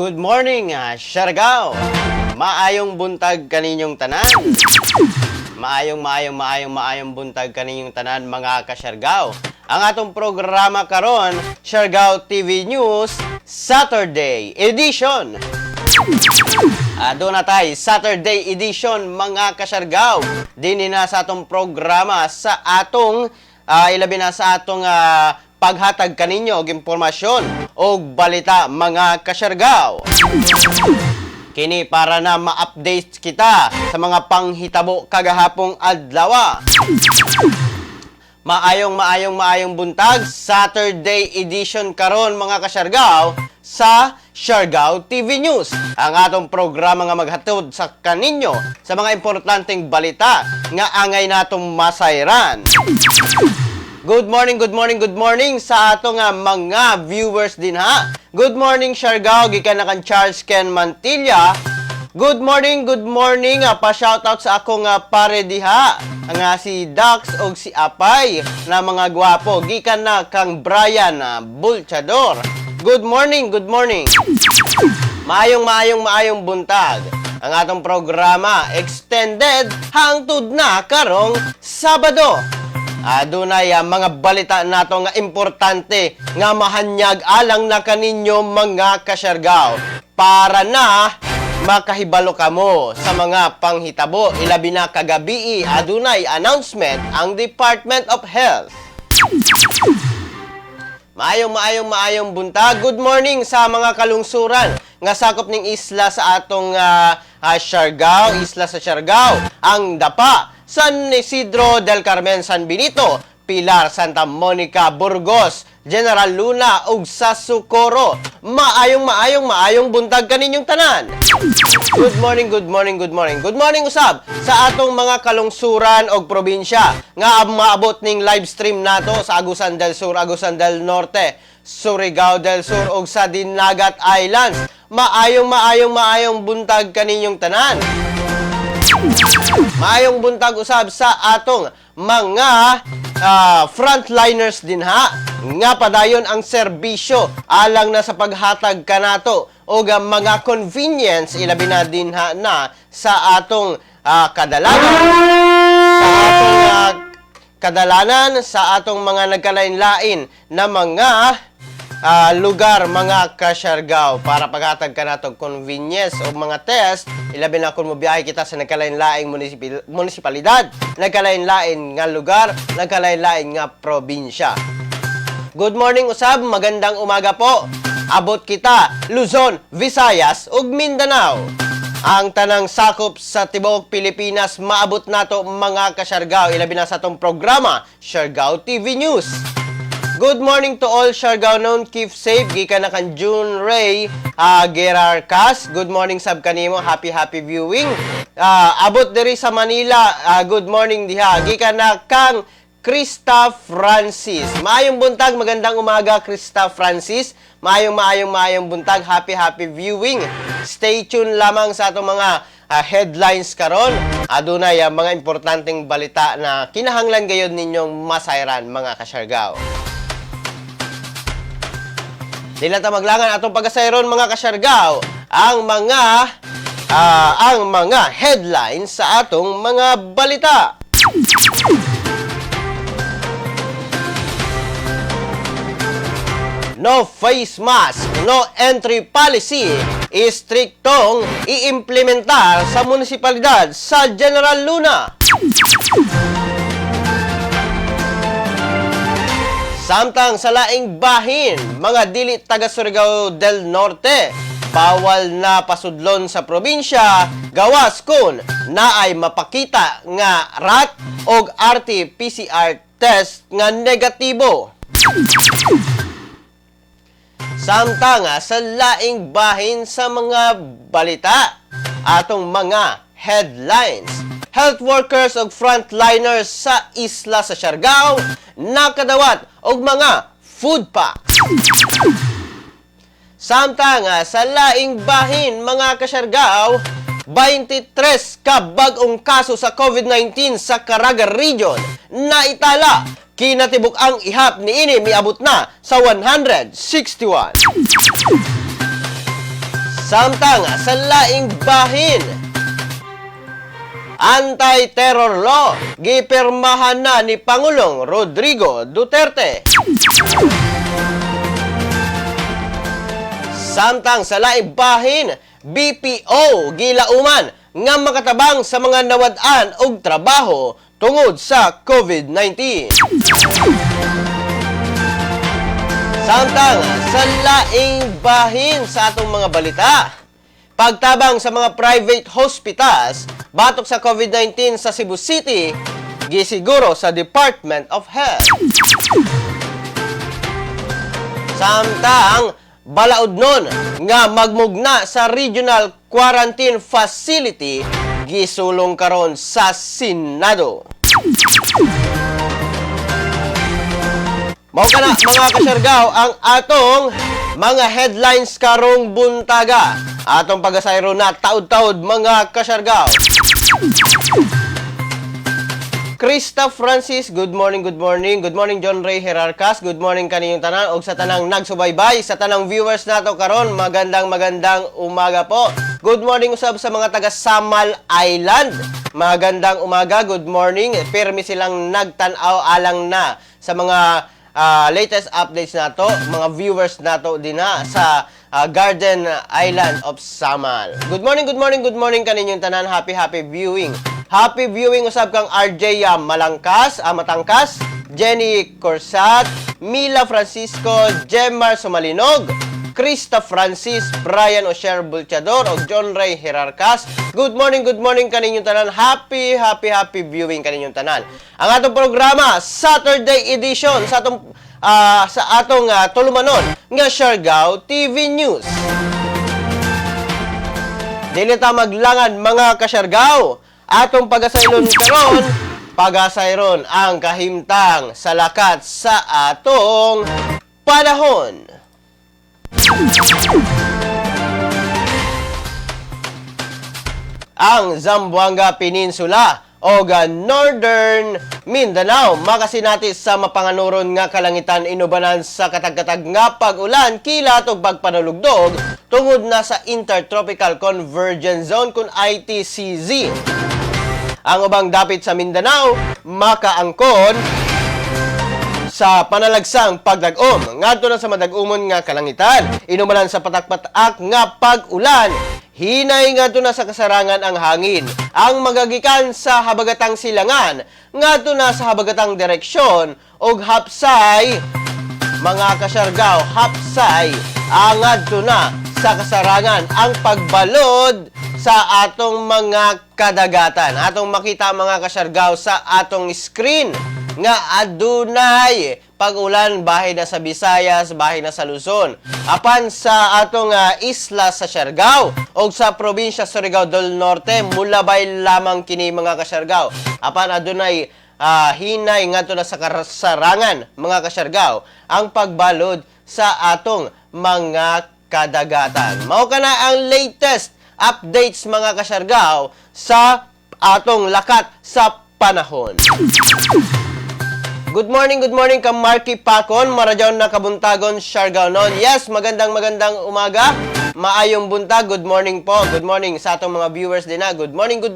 Good morning, Siargao! Maayong buntag kaninyong tanan. Maayong buntag kaninyong tanan mga ka-Siargao. Ang atong programa karon, Siargao TV News Saturday Edition. Doon na tayo, Saturday Edition mga ka-Siargao. Dini na sa atong programa sa atong ilabi na sa atong paghatag kaninyo og impormasyon o balita mga ka-Siargao. Kini para na ma-update kita sa mga panghitabo kagahapong adlaw. Maayong buntag, Saturday edition karon mga ka-Siargao sa Siargao TV News. Ang atong programa nga maghatod sa kaninyo sa mga importanteng balita nga angay natong masayran. Good morning sa atong mga viewers din ha. Good morning Siargao, gikan na kan Charles Ken Mantilla. Good morning, pa-shoutout sa akong pare diha, nga si Dax og si Apay na mga gwapo, gikan na kang Brian Bulchador. Good morning. Maayong buntag. Ang atong programa extended hangtod na karong Sabado. Dunay mga balita nato nga importante nga mahanyag alang na kaninyo mga ka-Siargao para na makahibalo kamo sa mga panghitabo. Ilabi na kagabi adunay announcement ang Department of Health. Maayong buntag. Good morning sa mga kalungsuran nga sakop ning isla sa atong Siargao, isla sa Siargao, ang Dapa, San Isidro del Carmen, San Benito, Pilar, Santa Monica, Burgos, General Luna ug sa Socorro. Maayong buntag kaninyong tanan. Good morning. Good morning usab sa atong mga kalungsuran og probinsya nga maabot ning live stream nato sa Agusan del Sur, Agusan del Norte, Surigao del Sur ug sa Dinagat Islands. Maayong buntag kaninyong tanan. Maayong buntag usab sa atong mga frontliners din ha, nga padayon ang serbisyo alang na sa paghatag kanato o mga convenience ilabi na din ha na sa atong kadalanan sa atong mga nagkalain-lain na mga lugar mga ka-Siargao para paghatag kanato convenience o mga test ilabi na kung mobiyahe kita sa nagkalain-laing munisipalidad, nagkalain-lain nga lugar, nagkalain-lain nga probinsya. Good morning usab, magandang umaga po. Abot kita Luzon, Visayas ug Mindanao. Ang tanang sakop sa tibuok Pilipinas maabot nato mga ka-Siargao ilabi na sa atong programa Siargao TV News. Good morning to all Siargao known, keep safe. Gikan na kan June Ray Gerarcas. Good morning sab kanimo, happy viewing. Abot diri sa Manila, good morning diha. Gikan na kang Krista Francis. Maayong buntag, magandang umaga Krista Francis. Maayong buntag, happy viewing. Stay tuned lamang sa atong mga headlines karon. Adunay mga importanteng balita na kinahanglan gayud ninyong masayran mga ka-Siargao. Dili ta maglangan atong pagasayron mga ka-Siargao ang mga headlines sa atong mga balita. No face mask, no entry policy istriktong iimplementar sa munisipalidad sa General Luna. Samtang sa laing bahin, mga dili taga Surigao del Norte, bawal na pasudlon sa probinsya gawas kun naay mapakita nga RAT og RT-PCR test nga negatibo. Samtang sa laing bahin sa mga balita, atong mga headlines. Health workers og frontliners sa isla sa Siargao nakadawat og mga food packs. Samtang sa laing bahin mga ka-Siargao, 23 ka bag-ong kaso sa COVID-19 sa Caraga Region na itala. Kinatibuk ang ihap niini miabot na sa 161. Samtang sa laing bahin, anti-terror law gipirmahan na ni Pangulong Rodrigo Duterte. Samtang sa laing bahin, BPO gilauman nga makatabang sa mga nawad-an og trabaho tungod sa COVID-19. Samtang sa laing bahin sa atong mga balita, pagtabang sa mga private hospitals batok sa COVID-19 sa Cebu City, gisiguro sa Department of Health. Samtang balaod nun nga magmugna sa Regional Quarantine Facility, gisulong karon sa Senado. Mao kana mga kasyargaw ang atong mga headlines karong buntaga. Atong pagasayro na taud-taud mga kasyargaw. Krista Francis, good morning, good morning. Good morning John Ray Herarcas, good morning kaninyong tanan og sa tanang nagsubaybay, sa tanang viewers nato karon, magandang umaga po. Good morning usab sa mga taga Samal Island. Magandang umaga, good morning. Permi silang nagtan-aw alang na sa mga latest updates nato, mga viewers nato din na sa Garden Island of Samal. Good morning, good morning, good morning kaninyong tanan. Happy viewing. Happy viewing usab kang RJ Matangkas, Jenny Corsat, Mila Francisco, Jemmar Sumalinog, Krista Francis, Brian Osher Bulchador o John Ray Herarcas. Good morning kaninyong tanan. Happy viewing kaninyong tanan. Ang atong programa, Saturday edition sa atong tulumanon nga Siargao TV News. Dili ta maglangan mga kasyargaw. Atong pagasayron karon, pagasayron ang kahimtang sa lakat sa atong panahon. Ang Zamboanga Peninsula o Northern Mindanao makasinati sa mapanganuron nga kalangitan inubanan sa katag-katag nga pag-ulan, kilat ug pagpanulugdog tungod na sa Intertropical Convergence Zone kun ITCZ. Ang ubang dapit sa Mindanao makaangkon sa panalagsang pagdag-om ngadto na sa madag-umon nga kalangitan inubanan sa patak-patak nga pag-ulan. Hinay ngadto na sa kasarangan ang hangin. Ang magagikan sa habagatang silangan ngadto na sa habagatang direksyon og hapsay mga kasyargaw, hapsay ngadto na sa kasarangan ang pagbalod sa atong mga kadagatan. Atong makita mga kasyargaw sa atong screen nga adunay pag-ulan bahin na sa Visayas, bahin na sa Luzon. Apan sa atong isla sa Siargao o sa probinsya Surigao del Norte, mulabay lamang kini mga kasyargaw. Apan adunay hinay ngadto na sa kasarangan mga kasyargaw ang pagbalod sa atong mga kadagatan. Mao kana ang latest updates mga kasyargaw sa atong lakat sa panahon. Good morning ka Marky Pacon, Marajaon na kabuntagon, Siargao non. Yes, magandang umaga. Maayong buntag, good morning po. Good morning sa atong mga viewers din na. Good morning.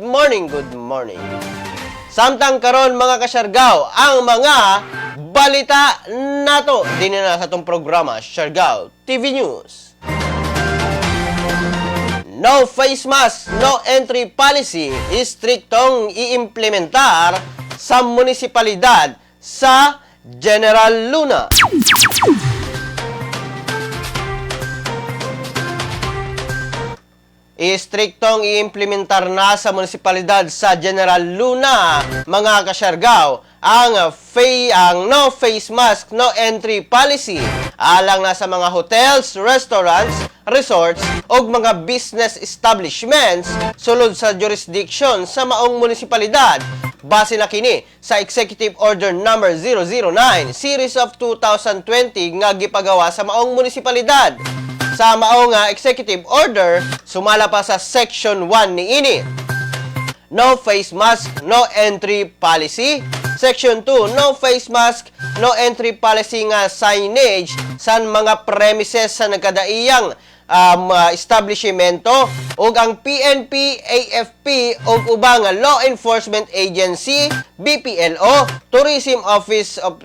Samtang karon mga kasyargaw, ang mga balita nato din na sa atong programa, Siargao TV News. No face mask, no entry policy, istriktong iimplementar sa munisipalidad sa General Luna. Istriktong iimplementar na sa munisipalidad sa General Luna, mga kasyargaw, ang no face mask, no entry policy alang na sa mga hotels, restaurants, resorts o mga business establishments sulod sa jurisdiction sa maong munisipalidad. Base na kini sa Executive Order number 009 Series of 2020 nga gipagawa sa maong munisipalidad. Sa maong Executive Order, sumala pa sa Section 1 niini. No face mask, no entry policy. Section 2, no face mask, no entry policy nga signage sa mga premises sa nagkadaiyang establishmento ug ang PNP, AFP ug ubang law enforcement agency, BPLO, Tourism Office of,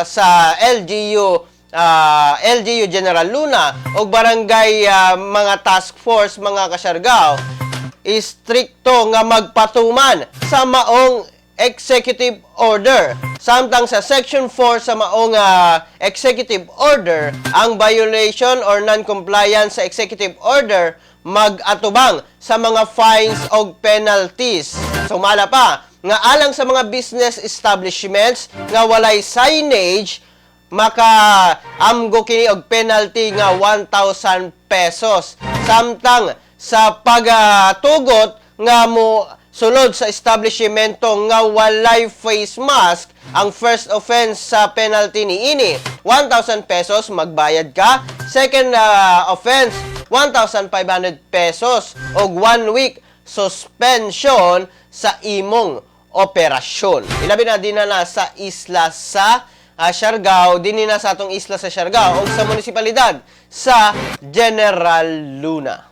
sa LGU General Luna ug barangay mga task force mga kasyargaw istrikto nga magpatuman sa maong executive order. Samtang sa Section 4 sa maong executive order, ang violation or non-compliance sa executive order mag-atubang sa mga fines o penalties. Sumala pa nga alang sa mga business establishments nga walay signage, maka-amgo kini og penalty nga 1,000 pesos. Samtang sa pagtugot nga mo sulod sa establishmento nga walay face mask, ang first offense sa penalty niini 1,000 pesos magbayad ka. Second offense 1,500 pesos ug 1 week suspension sa imong operasyon. Ilabi na din na sa isla sa Siargao, din na sa atong isla sa Siargao o sa munisipalidad sa General Luna.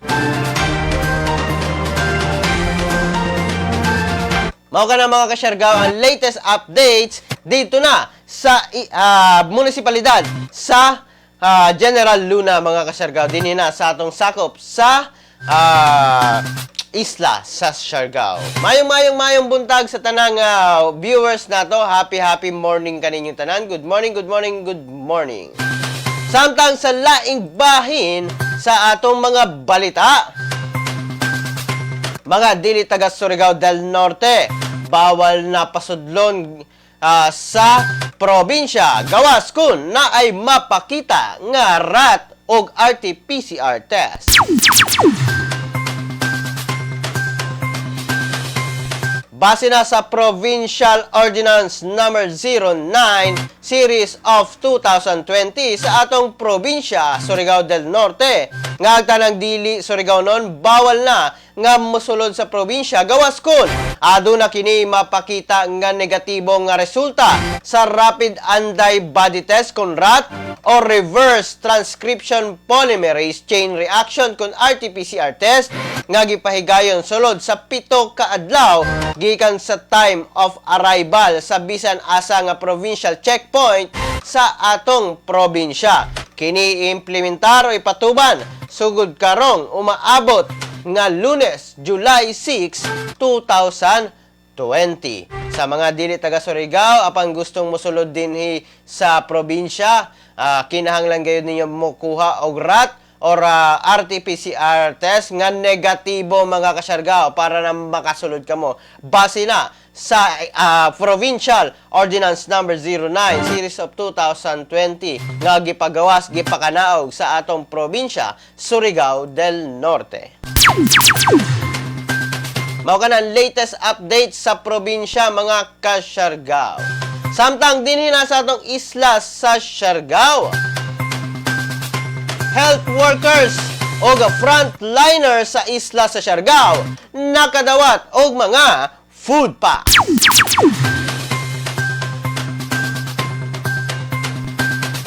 Mao ka na mga ka-Siargao ang latest updates dito na sa munisipalidad sa General Luna mga ka-Siargao. Din na sa atong sakop sa isla sa Siargao. Mayong buntag sa tanang viewers nato. Happy morning kaninyong tanan. Good morning. Samtang sa laing bahin sa atong mga balita, mga dili taga Surigao del Norte, bawal na pasudlon sa probinsya gawas kun na ay mapakita nga rat og RT-PCR test. Base na sa Provincial Ordinance Number 09 Series of 2020 sa atong probinsya, Surigao del Norte, nga agtanang dili Surigao non, bawal na nga mosulod sa probinsya gawas kun aduna kini mapakita nga negatibo nga resulta sa rapid antibody test kun rat o reverse transcription polymerase chain reaction kun RT-PCR test nga gipahigayon sulod sa 7 ka adlaw gikan sa time of arrival sa bisan asa nga provincial checkpoint sa atong probinsya. Kini implementar o ipatuban sugod karong umaabot nga Lunes, July 6, 2020. Sa mga dili taga Surigao apan gustong mosulod dinhi sa probinsya, kinahanglan gayud ninyo mokuha og rat or RT-PCR test nga negatibo mga ka-Siargao para na makasulod kamo. Base na sa Provincial Ordinance Number 09 Series of 2020 nga gipakanaog sa atong probinsya, Surigao del Norte. Mao ka ng latest update sa probinsya mga ka-Siargao. Samtang dinhi na sa atong isla sa Siargao, health workers o frontliners sa isla sa Siargao nakadawat og mga food packs.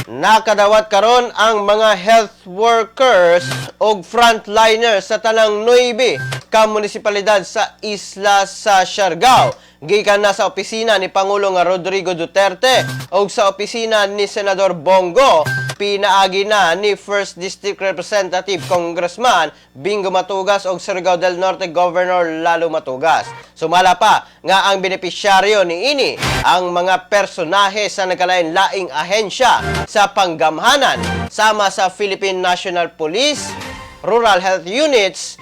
Nakadawat karon ang mga health workers o frontliners sa tanang 9 ka munisipalidad sa isla sa Siargao. Gikan na sa opisina ni Pangulong Rodrigo Duterte o sa opisina ni Senador Bongo, pinaagi na ni First District Representative Congressman Bingo Matugas o Surigao del Norte Governor Lalo Matugas. Sumala pa nga ang benepisyaryo ni ini ang mga personahe sa nagkalain-laing ahensya sa panggamhanan sama sa Philippine National Police, Rural Health Units,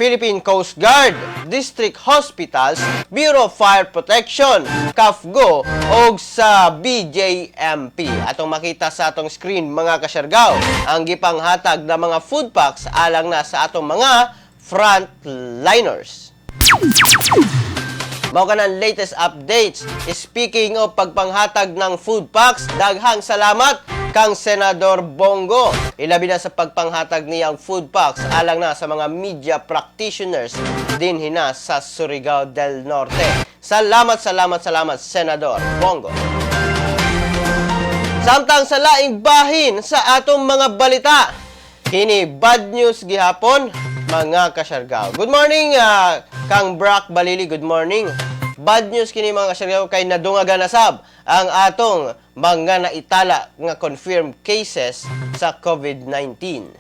Philippine Coast Guard, District Hospitals, Bureau of Fire Protection, CAFGO, o sa BJMP. Atong makita sa atong screen mga ka-Siargao, ang gipanghatag na mga food packs alang na sa atong mga frontliners. Mao ka ng latest updates. Speaking of pagpanghatag ng food packs, daghang salamat kang Senador Bongo. Ilabi na sa pagpanghatag niyang food packs alang na sa mga media practitioners din hina sa Surigao del Norte. Salamat, Senador Bongo. Samtang sa laing bahin sa atong mga balita, Kini bad news gihapon mga kasyargaw. Good morning Kang Brock Balili, good morning. Bad news kini mga kasyargaw kay nadungaga na sab ang atong mga naitala nga confirmed cases sa COVID-19.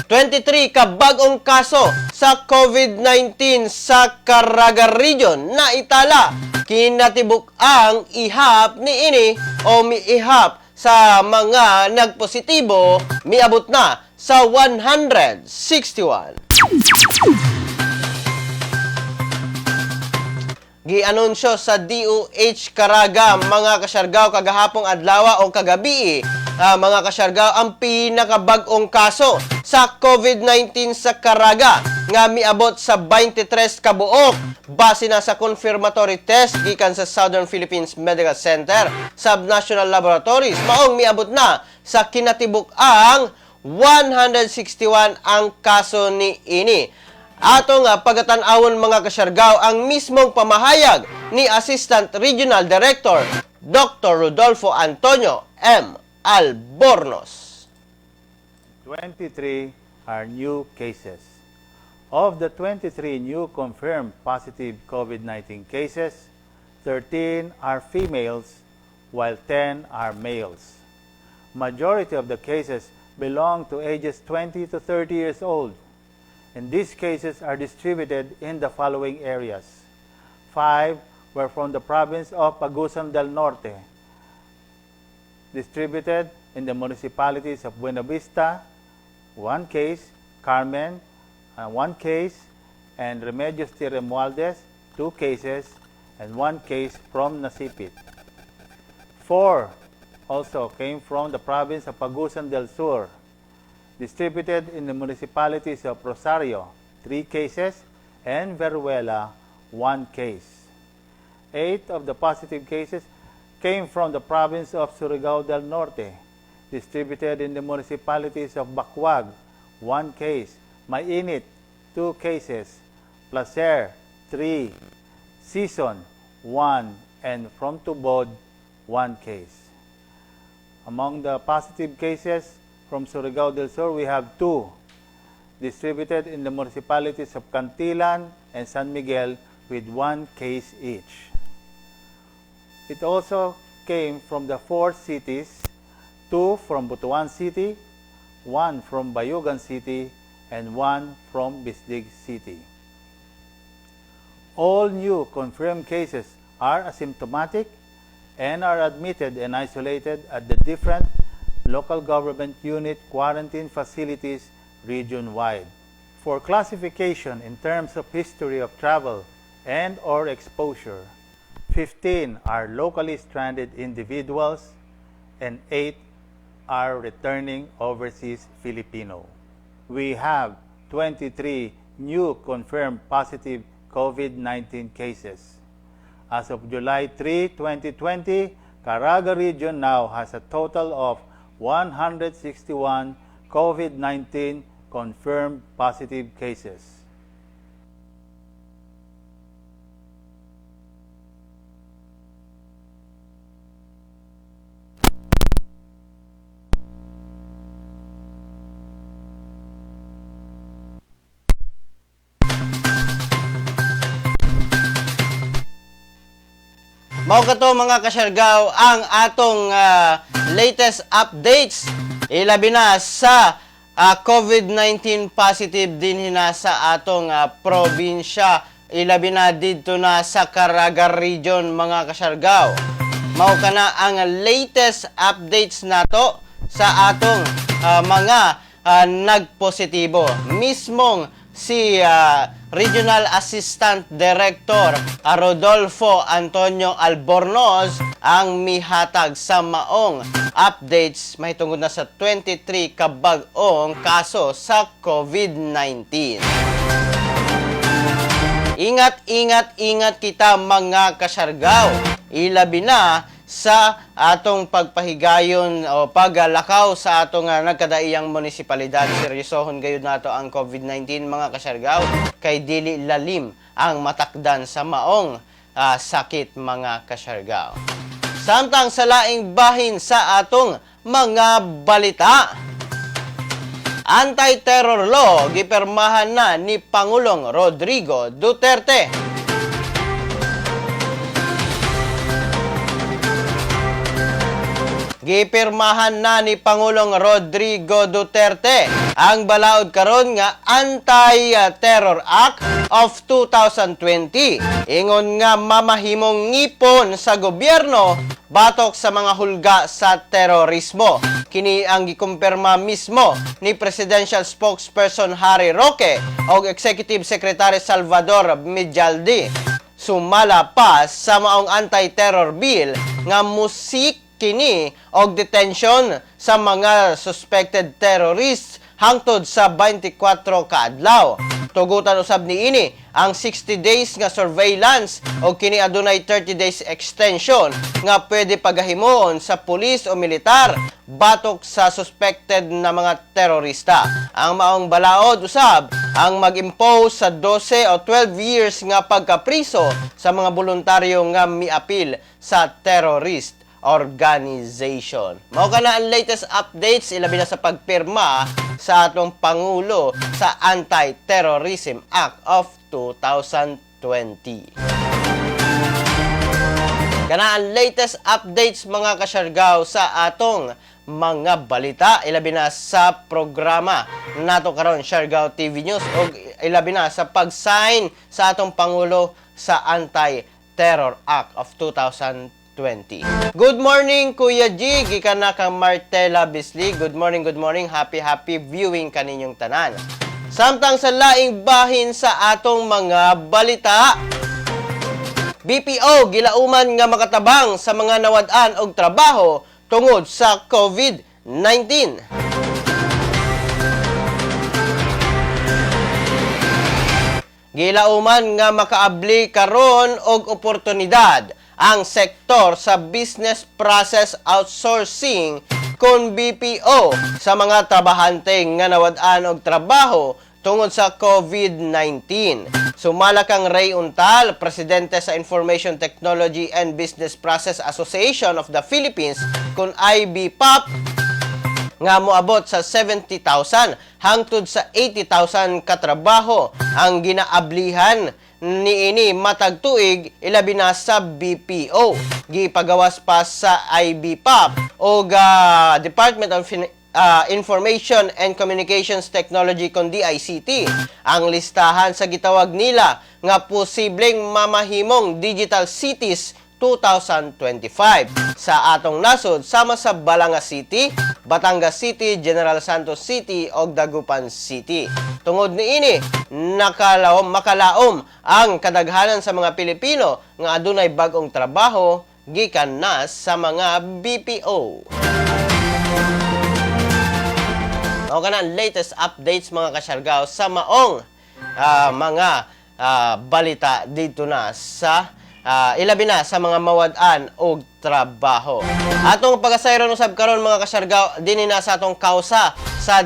23 ka bag-ong kaso sa COVID-19 sa Caraga Region na itala. Kinatibuk ang ihap ni ini o miihap sa mga nagpositibo miabot na sa 161. Gianunsyo sa DOH Caraga mga kasyargaw kagahapong adlaw o kagabi mga kasyargaw ang pinakabag-ong kaso sa COVID-19 sa Caraga nga miabot sa 23 ka buok base na sa confirmatory test gikan sa Southern Philippines Medical Center Subnational Laboratories maong miabot na sa kinatibuk ang 161 ang kaso ni ini. Atong pagatan-awon mga kasyargaw ang mismong pamahayag ni Assistant Regional Director Dr. Rodolfo Antonio M. Albornoz. 23 are new cases. Of the 23 new confirmed positive COVID-19 cases, 13 are females while 10 are males. Majority of the cases belong to ages 20 to 30 years old. And these cases are distributed in the following areas. 5 were from the province of Agusan del Norte, distributed in the municipalities of Buena Vista, 1 case, Carmen, 1 case, and Remedios de Romualdez, 2 cases, and 1 case from Nasipit. 4 also came from the province of Agusan del Sur, distributed in the municipalities of Rosario, 3 cases, and Veruela, 1 case. 8 of the positive cases came from the province of Surigao del Norte, distributed in the municipalities of Bacuag, 1 case, Mainit, 2 cases, Placer, 3, Sison, 1, and from Tubod, 1 case. Among the positive cases from Surigao del Sur, we have 2, distributed in the municipalities of Cantilan and San Miguel with 1 case each. It also came from the 4 cities, 2 from Butuan City, 1 from Bayugan City, and 1 from Bislig City. All new confirmed cases are asymptomatic and are admitted and isolated at the different local government unit quarantine facilities region-wide. For classification in terms of history of travel and or exposure, 15 are locally stranded individuals and 8 are returning overseas Filipino. We have 23 new confirmed positive COVID-19 cases. As of July 3, 2020, Caraga Region now has a total of 161 COVID-19 confirmed positive cases. Mao kato mga kasyargaw ang atong latest updates ilabi na sa COVID-19 positive din hina sa atong probinsya ilabi na didto na sa Caraga Region mga kasyargaw. Mao kana ang latest updates nato sa atong mga nagpositibo. Mismong si Regional Assistant Director Rodolfo Antonio Albornoz ang mihatag sa maong updates mahitungod na sa 23 ka bag-ong kaso sa COVID-19. Ingat kita mga kasyargaw. Ilabi na sa atong pagpahigayon o paglakaw sa atong nagkadaiyang munisipalidad. Seryosohon gayud nato ang COVID-19 mga kasyargaw kay dili lalim ang matakdan sa maong sakit mga kasyargaw. Samtang sa laing bahin sa atong mga balita. Anti-terror law gipirmahan na ni Pangulong Rodrigo Duterte. Gipirmahan na ni Pangulong Rodrigo Duterte ang balaod karon nga Anti-Terror Act of 2020. Ingon nga mamahimong ngipon sa gobyerno batok sa mga hulga sa terorismo. Kini ang gikumpirma mismo ni Presidential Spokesperson Harry Roque o Executive Secretary Salvador Medjaldi. Sumala pa sa maong anti-terror bill nga musik kini og detention sa mga suspected terrorists hangtod sa 24 ka adlaw. Tugutan usab niini ang 60 days nga surveillance o kini adunay 30 days extension nga pwede pagahimoon sa pulis o militar batok sa suspected na mga terorista. Ang maong balaod usab ang mag-impose sa 12 o 12 years nga pagkapriso sa mga voluntaryo nga miapil sa terrorist organization. Mao kana ang latest updates ilabi na sa pagpirma sa atong Pangulo sa Anti-Terrorism Act of 2020. Kana ang latest updates mga kasyargaw sa atong mga balita ilabi na sa programa nato karon Siargao TV News o ilabi na sa pag-sign sa atong Pangulo sa Anti-Terror Act of 2020. Good morning, Kuya G. Gikan na kang Martela Bisli. Good morning. Happy viewing kaninyong tanan. Samtang sa laing bahin sa atong mga balita, BPO gilauman nga makatabang sa mga nawad-an og trabaho tungod sa COVID-19. Gilauman nga makaabli karon og oportunidad ang sektor sa business process outsourcing kon BPO sa mga trabahante nga nawad-an og trabaho tungod sa COVID-19. Sumala kang Ray Untal, presidente sa Information Technology and Business Process Association of the Philippines kun IBPOP nga moabot sa 70,000 hangtod sa 80,000 katrabaho ang ginaablihan niini matag tuig ilabi na sa BPO. Gipagawas pa sa IBPOP o Department of Information and Communications Technology kon DICT ang listahan sa gitawag nila nga posibleng mamahimong Digital Cities 2025 sa atong nasod sama sa Balanga City, Batangas City, General Santos City ug Dagupan City. Tungod niini, makalaom ang kadaghanan sa mga Pilipino nga adunay bag-ong trabaho gikan na sa mga BPO. Mao kana ang latest updates mga kasyargaw sa maong mga balita dito na sa ilabi na sa mga mawad-an og trabaho. Atong pag-asayron usab karon mga kasyargaw dinhi na sa atong kausa sa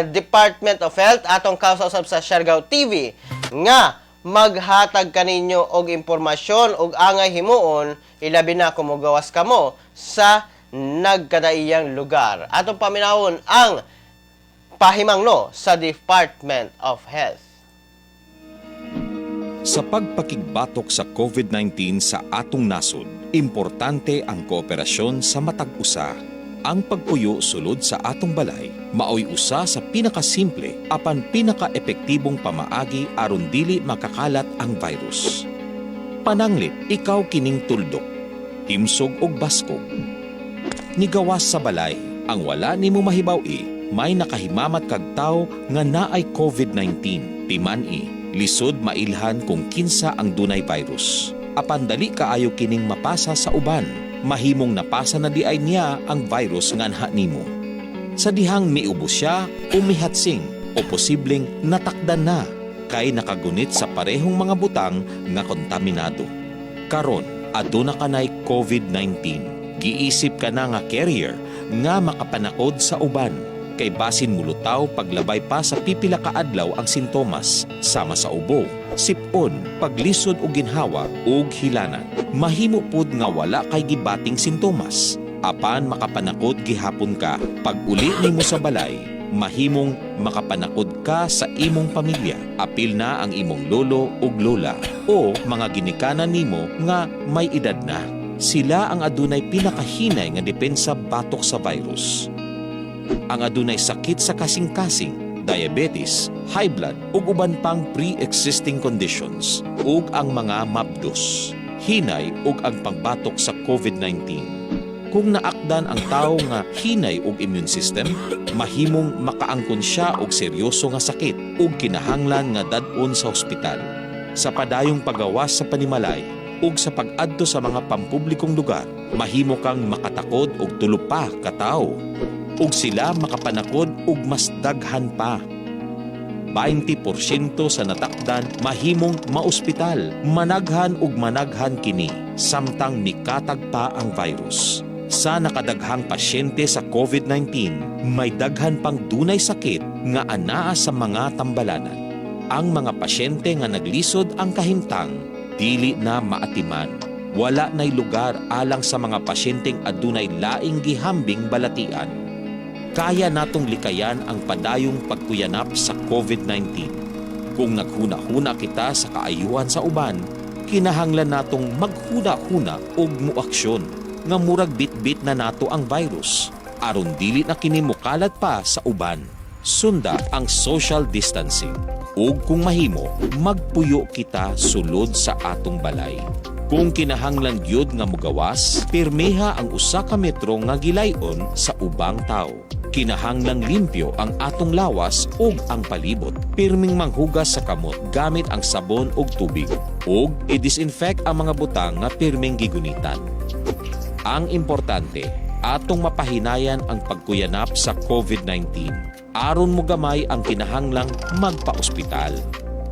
Department of Health, atong kausa usab sa Siargao TV nga maghatag kaninyo og impormasyon og angay himuon ilabi na kung mogawas kamo sa nagkadaiyang lugar. Atong paminawon ang pahimangno sa Department of Health. Sa pagpakigbatok sa COVID-19 sa atong nasod, importante ang kooperasyon sa matag usa. Ang pagpuyo sulod sa atong balay, maoy usa sa pinakasimple apan pinakaepektibong pamaagi aron dili makakalat ang virus. Pananglit, ikaw kining tuldok, timsog og baskog. Nigawas sa balay, ang wala nimo mahibaw-i, may nakahimamat kag tawo nga naay COVID-19, timan-i. Lisod mailhan kung kinsa ang dunay virus. Apan dali kaayo kining mapasa sa uban. Mahimong napasa na di ay niya ang virus nganha nimo. Sa dihang miubos siya o mihatsing o posibleng natakdan na kay nakagunit sa parehong mga butang nga kontaminado. Karon, aduna kanay COVID-19. Giisip ka na nga carrier nga makapanakod sa uban. Kay basin mulutaw paglabay pa sa pipila ka adlaw ang sintomas sama sa ubo, sipon, paglisod og ginhawa ug hilanan. Mahimo pud nga wala kay gibating sintomas. Apan makapanakod gihapon ka pag uli nimo sa balay, mahimong makapanakod ka sa imong pamilya. Apil na ang imong lolo ug lola o mga ginikanan nimo nga may edad na. Sila ang adunay pinakahinay nga depensa batok sa virus. Ang adunay sakit sa kasing-kasing, diabetes, high blood ug uban pang pre-existing conditions ug ang mga mabdos, hinay ug ang pagbatok sa COVID-19. Kung naakdan ang tao nga hinay og immune system, mahimong makaangkon siya og seryoso nga sakit ug kinahanglan nga dad-on sa ospital. Sa padayong pagawas sa panimalay ug sa pag-adto sa mga pampublikong lugar, mahimo kang makatakod og tulo pa ka tawo ug sila makapanakod og mas daghan pa. 20% sa natakdan mahimong maospital, managhan ug managhan kini samtang mikatag pa ang virus. Sa nakadaghang pasyente sa COVID-19, may daghan pang dunay sakit nga anaa sa mga tambalanan. Ang mga pasyente nga naglisod ang kahimtang, dili na maatiman. Wala nay lugar alang sa mga pasyenteng adunay laing gihambing balatian. Kaya natong likayan ang padayong pagkuyanap sa COVID-19. Kung naghuna-huna kita sa kaayuhan sa uban, kinahanglan natong maghuna-huna og muaksyon nga murag bit-bit na nato ang virus aron dili na kini mukalat pa sa uban. Sunda ang social distancing ug kung mahimo magpuyo kita sulod sa atong balay. Kung kinahanglan gyud nga mogawas, pirmeha ang usa ka metro nga gilayon sa ubang tawo. Kinahanglang limpyo ang atong lawas ug ang palibot. Pirming manghugas sa kamot gamit ang sabon ug tubig ug i-disinfect ang mga butang nga pirming gigunitan. Ang importante, atong mapahinayan ang pagkuyanap sa COVID-19 aron mo gamay ang kinahanglang magpa-ospital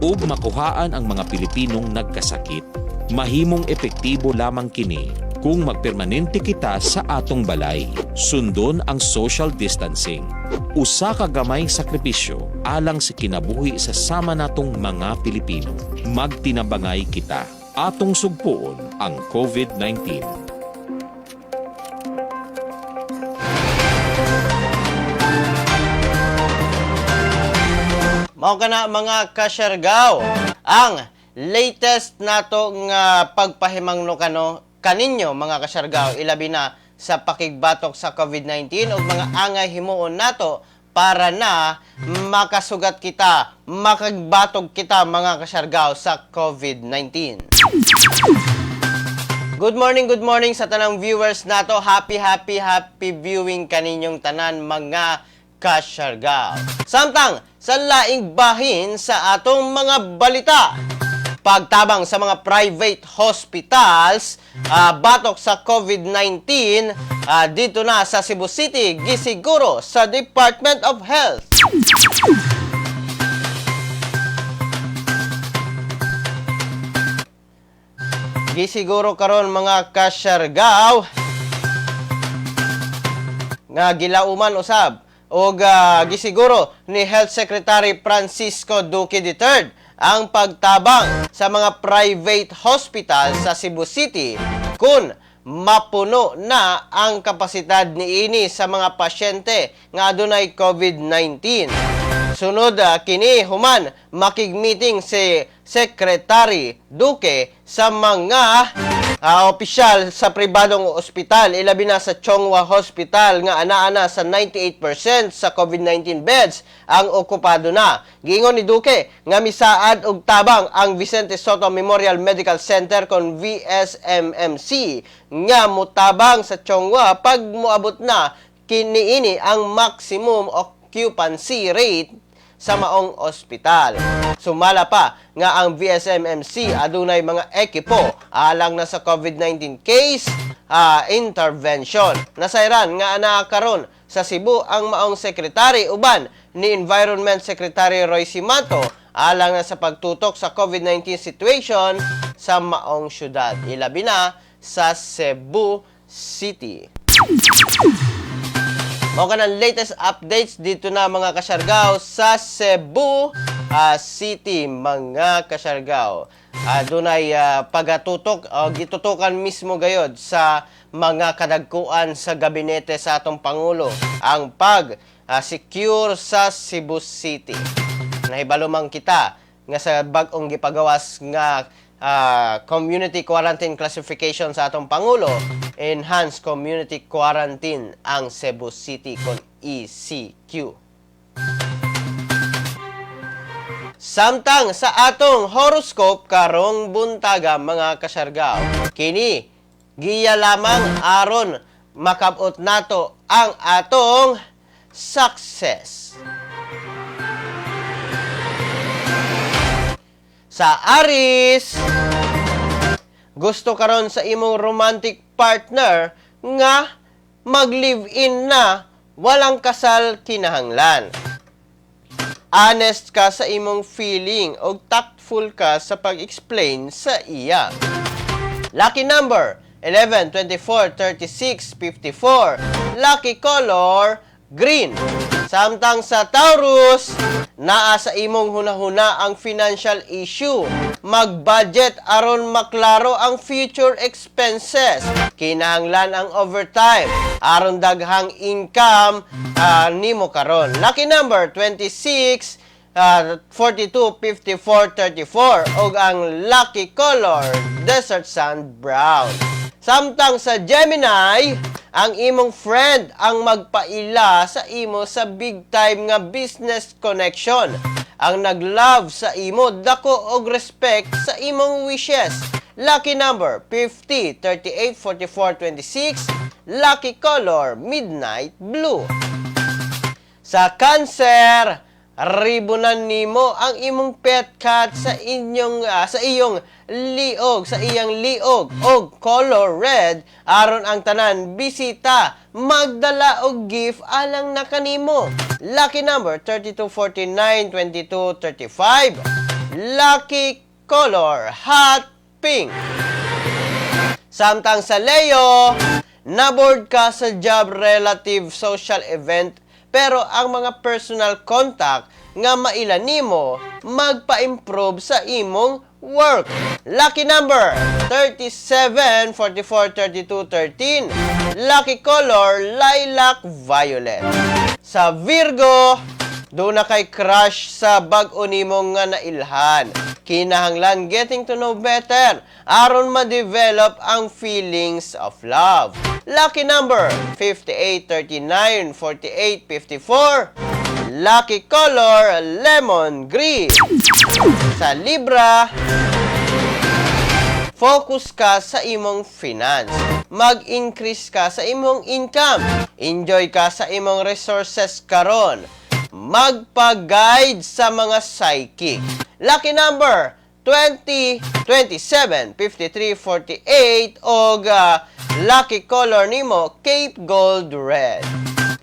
ug makuhaan ang mga Pilipinong nagkasakit. Mahimong epektibo lamang kini kung magpermanente kita sa atong balay. Sundon ang social distancing. Usa ka gamay sakripisyo alang sa kinabuhi sa sama natong mga Pilipino. Magtinabangay kita. Atong sugpuon ang COVID-19. Mao kana mga kasyargaw, ang latest nato nga pagpahimangno kaninyo mga kasyargaw, ilabi na sa pakigbatok sa COVID-19 ug mga angay himuon nato para na makasugat kita, makagbatog kita mga kasyargaw sa COVID-19. Good morning sa tanang viewers nato. Happy viewing kaninyong tanan mga kasyargaw. Samtang sa laing bahin sa atong mga balita, pagtabang sa mga private hospitals, batok sa COVID-19, dito na sa Cebu City, gisiguro sa Department of Health. Gisiguro karon mga kasyargaw nga gilauman usab og gisiguro ni Health Secretary Francisco Duque III ang pagtabang sa mga private hospital sa Cebu City kung mapuno na ang kapasidad niini sa mga pasyente nga adunay COVID-19. Sunod kini human makigmeeting si Secretary Duque sa mga opisyal sa pribadong ospital, ilabi na sa Chongwa Hospital nga anaa sa 98% sa COVID-19 beds ang okupado na. Giingon ni Duque nga misaad og tabang ang Vicente Soto Memorial Medical Center kon VSMMC nga mutabang sa Chongwa pag moabot na kiniini ang maximum occupancy rate sa maong ospital. Sumala pa nga ang VSMMC adunay mga ekipo alang na sa COVID-19 case intervention. Nasayran nga ana karon sa Cebu ang maong sekretary uban ni Environment Secretary Roy Simanto alang na sa pagtutok sa COVID-19 situation sa maong syudad, ilabi na sa Cebu City. Mao kanang latest updates dito na mga kasyargaw sa Cebu City mga kasyargaw. Dunay pagatutok o gitutukan mismo gayod sa mga kadagkuan sa gabinete sa atong pangulo ang secure sa Cebu City. Nahibalo man kita nga sa bag-ong gipagawas nga community quarantine classification sa atong Pangulo, enhanced community quarantine ang Cebu City kon ECQ. Samtang sa atong horoscope karong buntaga mga kasyargaw, kini giya lamang aron makabot nato ang atong success. Sa Aries, gusto karon sa imong romantic partner nga mag-live-in na walang kasal kinahanglan. Honest ka sa imong feeling o tactful ka sa pag-explain sa iya. Lucky number 11, 24, 36, 54. Lucky color green. Samtang sa Taurus, naa sa imong hunahuna ang financial issue. Mag-budget aron maklaro ang future expenses. Kinahanglan ang overtime aron daghang income nimo karon. Lucky number 26, 42, 54, 34 ug ang lucky color desert sand brown. Samtang sa Gemini, ang imong friend ang magpaila sa imo sa big time nga business connection. Ang naglove sa imo dako og respect sa imong wishes. Lucky number 50, 38, 44, 26. Lucky color midnight blue. Sa Cancer, ribunan nimo ang imong pet cat sa iyong liog og color red aron ang tanan bisita magdala og gift alang na kanimo. Lucky number 32, 49, 22, 35. Lucky color hot pink. Samtang sa Leo, naboard ka sa job relative social event pero ang mga personal contact nga maila nimo magpa-improve sa imong work. Lucky number 37, 44, 32, 13. Lucky color lilac violet. Sa Virgo, doon na kay crush sa bag-o nimo nga nailhan. Kinahanglan getting to know better aron ma-develop ang feelings of love. Lucky number 58, 39, 48, 54. Lucky color lemon green. Sa Libra, focus ka sa imong finance. Mag-increase ka sa imong income. Enjoy ka sa imong resources karon. Magpa-guide sa mga psychic. Lucky number 20, 27, 53, 48 og lucky color nimo Cape Gold Red.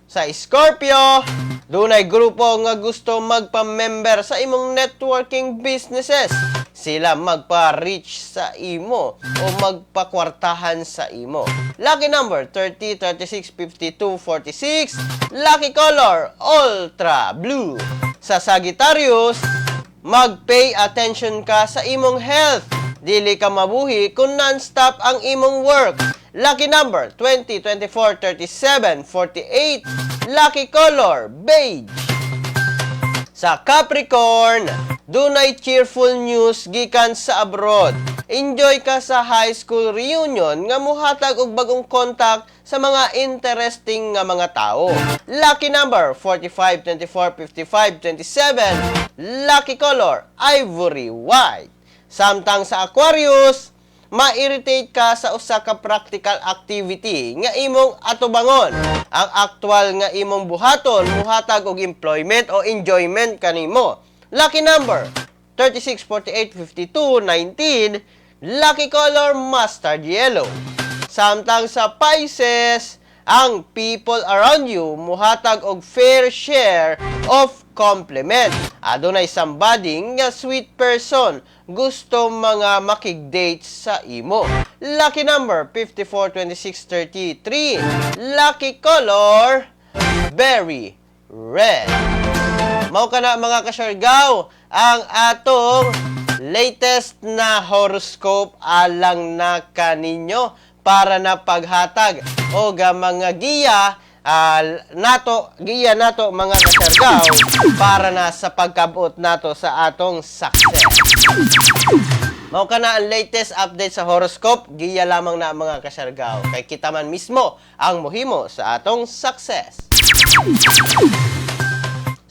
Sa Scorpio, dunay grupo nga gusto magpa-member sa imong networking businesses. Sila magpa-reach sa imo o magpa-kwartahan sa imo. Lucky number 30, 36, 52, 46. Lucky color ultra blue. Sa Sagittarius, mag-pay attention ka sa imong health. Dili ka mabuhi kung non-stop ang imong work. Lucky number 20, 24, 37, 48. Lucky color beige. Sa Capricorn, dunay cheerful news gikan sa abroad. Enjoy ka sa high school reunion nga muhatag og bagong contact sa mga interesting nga mga tao. Lucky number 45, 24, 55, 27. Lucky color ivory white. Samtang sa Aquarius, ma-irritate ka sa usa ka practical activity nga imong atubangon. Ang aktual nga imong buhaton muhatag og employment o enjoyment kanimo. Lucky number 36, 48, 52, 19. Lucky color mustard yellow. Samtang sa Pisces, ang people around you muhatag og fair share of compliment. Adunay somebody nga sweet person gusto mga makig-date sa imo. Lucky number 54, 26, 33. Lucky color berry red. Mao kana mga kasyargaw ang atong latest na horoscope alang na kaninyo para na paghatag o mga giya giya nato mga kasyargaw para na sa pagkabot nato sa atong success. Mao kana ang latest update sa horoscope, giya lamang na mga kasyargaw kay kita man mismo ang mohimo sa atong success.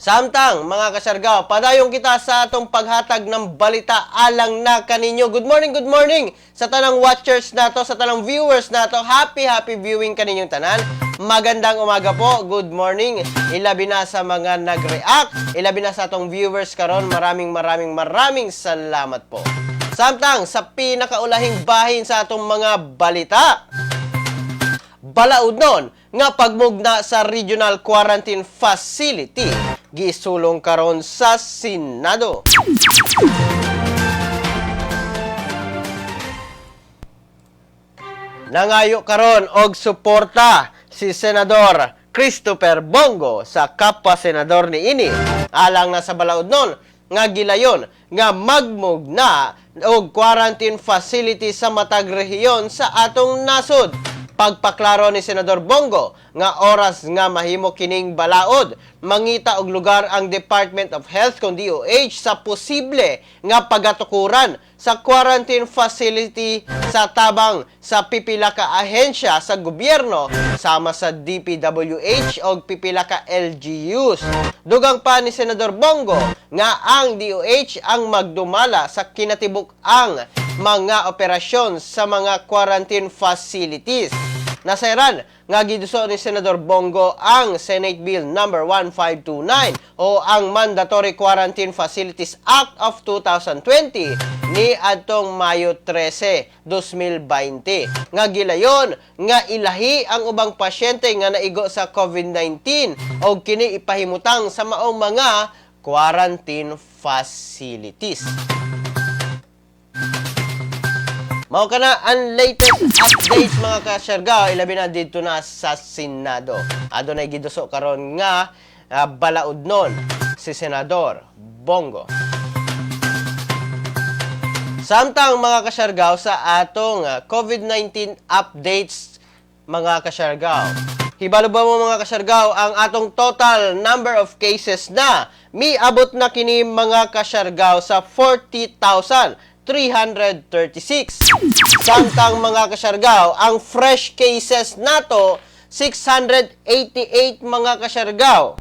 Samtang mga kasyargaw, padayon kita sa atong paghatag ng balita alang na kaninyo. Good morning sa tanang watchers nato, sa tanang viewers nato. Happy viewing kaninyong tanan. Magandang umaga po. Good morning. Ilabi na sa mga nag-react, ilabi na sa atong viewers karon. Maraming salamat po. Samtang sa pinakaulahing bahin sa atong mga balita, balaod nun nga pagmugna sa Regional Quarantine Facility gisulong karon sa Senado. Nangayo karon og suporta si Senador Christopher Bongo sa kapwa senador ni ini alang na sa balaod nun nga gilayon nga magmugna og quarantine facility sa matag rehiyon sa atong nasod. Pagpaklaro ni Senador Bongo nga oras nga mahimo kining balaod, mangita og lugar ang Department of Health kung DOH sa posible nga pagatukuran sa quarantine facility sa tabang sa pipila ka ahensya sa gobyerno sama sa DPWH o pipila ka LGUs. Dugang pa ni Senador Bongo nga ang DOH ang magdumala sa kinatibuk-ang mga operasyon sa mga quarantine facilities. Nasairan nga giduso ni Senador Bongo ang Senate Bill number 1529 o ang Mandatory Quarantine Facilities Act of 2020 ni adtong Mayo 13, 2020 nga gilayon nga ilahi ang ubang pasyente nga naigo sa COVID-19 o kini ipahimutang sa maong mga quarantine facilities. Mao kana ang latest updates mga kasyargaw, ilabi na dito na sa Senado. Adunay giduso karon nga balaod nun si Senador Bongo. Samtang mga kasyargaw sa atong COVID-19 updates mga kasyargaw. Hibalo ba mo mga kasyargaw ang atong total number of cases na miabot na kini mga kasyargaw sa 40,336. Samtang mga kasyargaw, ang fresh cases nato 688 mga kasyargaw.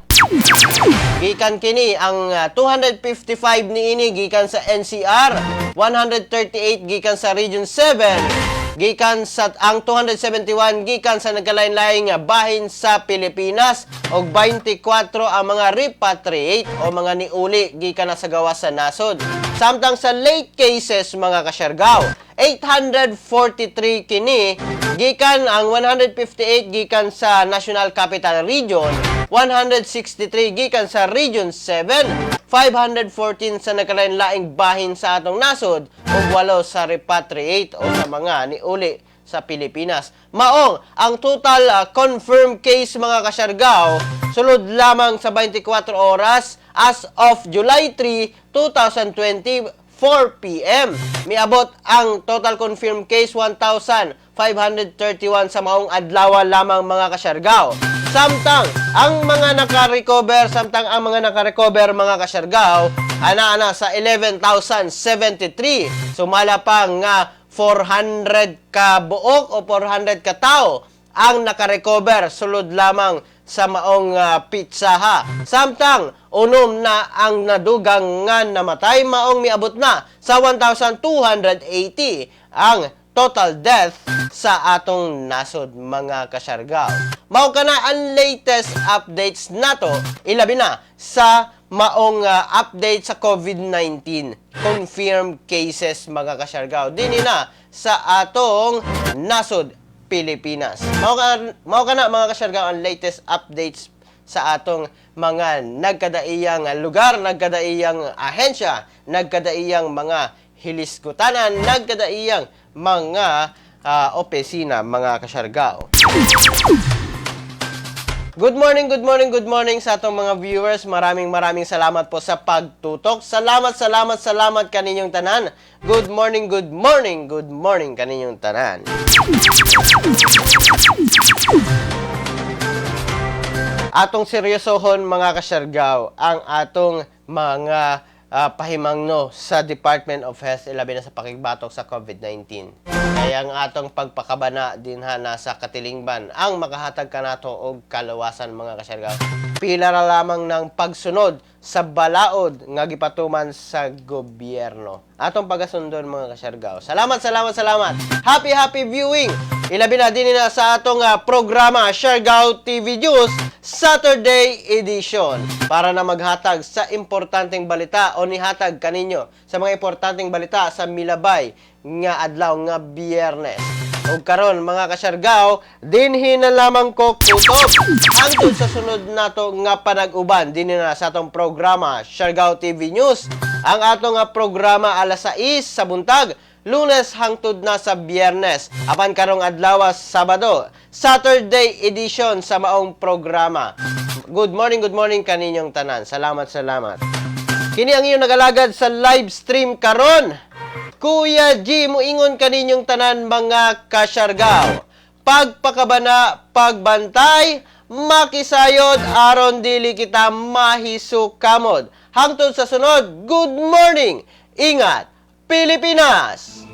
Gikan kini ang 255 niini gikan sa NCR, 138 gikan sa Region 7, gikan sa ang 271 gikan sa nagkalain-laing bahin sa Pilipinas ug 24 ang mga repatriate o mga niuli gikan na sa gawas sa nasod. Samtang sa late cases mga kasyargaw, 843 kini gikan ang 158 gikan sa National Capital Region, 163 gikan sa Region 7, 514 sa nakalain-laing bahin sa atong nasod ug 8 sa repatriate o sa mga niuli sa Pilipinas. Maong ang total confirmed case mga kasyargaw sulod lamang sa 24 oras as of July 3, 2020, 4 p.m. Miabot ang total confirmed case 1,531 sa maong adlaw lamang mga kasyargaw. Samtang ang mga naka-recover mga kasyargaw ana sa 11,073. Sumala pa nga 400 ka buok o 400 ka tao ang naka-recover sulod lamang sa maong pitsaha. Samtang unom na ang nadugang nga namatay, maong miabot na sa 1,280 ang total death sa atong nasod mga kasyargaw. Mao kana ang latest updates nato, ilabi na sa maong update sa COVID-19 confirmed cases mga kasyargaw dinhi na sa atong nasod Pilipinas. Mao kana mga kasyargaw ang latest updates sa atong mga nagkadaiyang lugar, nagkadaiyang ahensya, nagkadaiyang mga hilisgutanan, nagkadaiyang mga opisina mga kasyargaw. Good morning sa atong mga viewers. Maraming salamat po sa pagtutok. Salamat kaninyong tanan. Good morning kaninyong tanan. Atong seryosohon mga kasyargaw ang atong mga pahimangno sa Department of Health ilabi na sa pakigbatok sa COVID-19. Kaya ang atong pagpakabana dinha nasa katilingban ang makahatag kanato og kalawasan mga kasyargaw. Pila ra lamang ng pagsunod sa balaod nga gipatuman sa gobyerno. Atong pagasundon mga kasyargaw. Salamat. Happy viewing. Ilabi na din na sa atong programa Siargao TV News Saturday edition para na maghatag sa importanteng balita o nihatag kaninyo sa mga importanteng balita sa milabay nga adlaw nga Biyernes. O karon mga kasyargaw, dinhi na lamang ko kutob hangtod sa sunod nato nga panag-uban dinhi na sa atong programa Siargao TV News. Ang atong programa alas 6 sa buntag, Lunes hangtod na sa Biyernes. Apan karong adlaw Sabado, Saturday edition sa maong programa. Good morning kaninyong tanan. Salamat. Kini ang iyong nagalagad sa live stream karon. Kuya G, muingon kaninyong tanan mga kasyargaw. Pagpakabana, pagbantay, makisayod, aron dili kita mahisukamod. Hangtod sa sunod, good morning, ingat, Pilipinas!